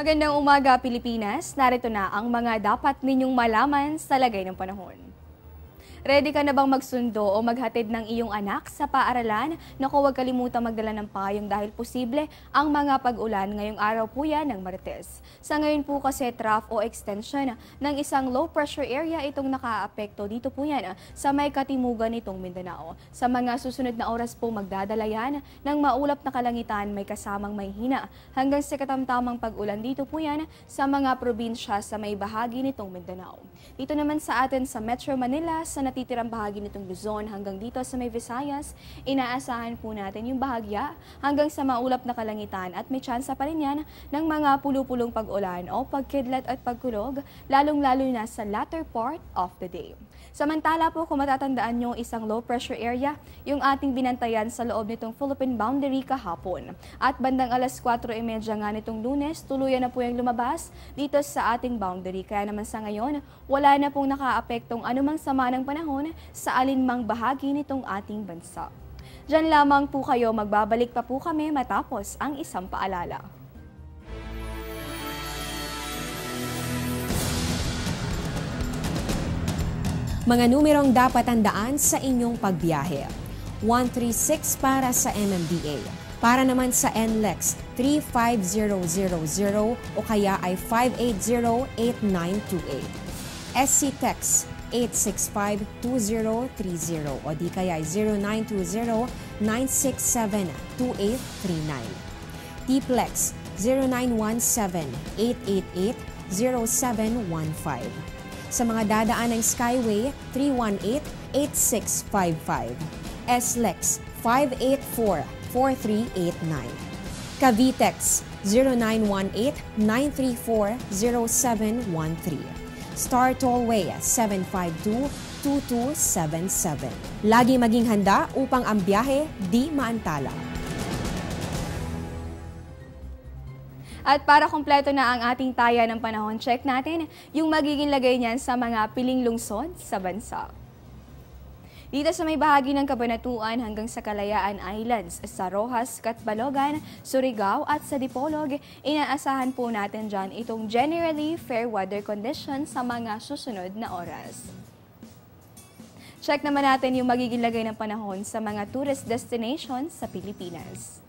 Magandang umaga, Pilipinas. Narito na ang mga dapat ninyong malaman sa lagay ng panahon. Ready ka na bang magsundo o maghatid ng iyong anak sa paaralan? Naku, huwag kalimutang magdala ng payong dahil posible ang mga pag-ulan ngayong araw po yan ng Martes. Sa ngayon po kasi trough o extension ng isang low pressure area itong nakaapekto dito po yan sa may katimugan nitong Mindanao. Sa mga susunod na oras po magdadala yan ng maulap na kalangitan may kasamang may hina hanggang sa katamtamang pag-ulan dito po yan sa mga probinsya sa may bahagi nitong Mindanao. Dito naman sa atin sa Metro Manila, sa natitirang bahagi nitong Luzon hanggang dito sa may Visayas, inaasahan po natin yung bahagya hanggang sa maulap na kalangitan at may tsansa pa rin yan ng mga pulupulong pag-ulan o pagkidlat at pagkulog, lalong-lalo na sa latter part of the day. Samantala po, kung matatandaan nyo isang low pressure area, yung ating binantayan sa loob nitong Philippine boundary kahapon. At bandang alas 4:30 nga nitong Lunes, tuluyan na po yung lumabas dito sa ating boundary. Kaya naman sa ngayon, wala na pong nakaapektong anumang sama ng panahon sa alinmang bahagi nitong ating bansa. Diyan lamang po kayo, magbabalik pa po kami matapos ang isang paalala. Mga numerong dapat tandaan sa inyong pagbiyahe. 136 para sa MMDA. Para naman sa NLEX, 35000 o kaya ay 580-8928. SC-TEX, 865-2030 o di kaya ay 0920-967-2839. TPLEX, 0917-888-0715. Sa mga dadaan ng Skyway, 318-8655. SLEX, 584-4389. Cavitex, 0918-934-0713. Star Tollway, 752-2277. Lagi maging handa upang ang biyahe di maantala. At para kumpleto na ang ating taya ng panahon, check natin yung magiging lagay niyan sa mga piling lungsod sa bansa. Dito sa may bahagi ng Cabanatuan hanggang sa Kalayaan Islands, sa Rojas, Catbalogan, Surigao at sa Dipolog, inaasahan po natin dyan itong generally fair weather conditions sa mga susunod na oras. Check naman natin yung magiging lagay ng panahon sa mga tourist destinations sa Pilipinas.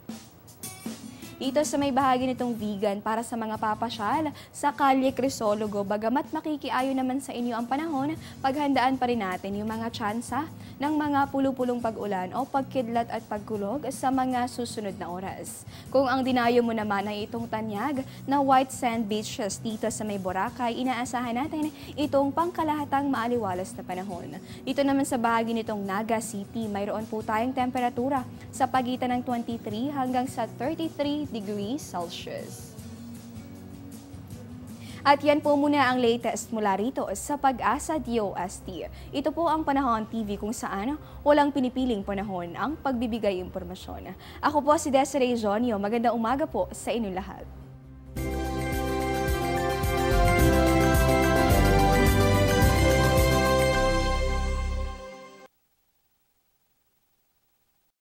Dito sa may bahagi nitong Vigan para sa mga papasyal sa Kalye Crisologo, bagamat makikiayo naman sa inyo ang panahon, paghandaan pa rin natin yung mga tsansa ng mga pulupulong pag-ulan o pagkidlat at pagkulog sa mga susunod na oras. Kung ang dinayo mo naman ay itong tanyag na white sand beaches dito sa may Boracay, inaasahan natin itong pangkalahatang maaliwalas na panahon. Dito naman sa bahagi nitong Naga City, mayroon po tayong temperatura sa pagitan ng 23 hanggang sa 33 degrees Celsius. At yan po muna ang latest mula rito sa Pag-asa DOST. Ito po ang Panahon TV kung saan walang pinipiling panahon ang pagbibigay impormasyon. Ako po si Desiree Jonio. Magandang umaga po sa inyong lahat.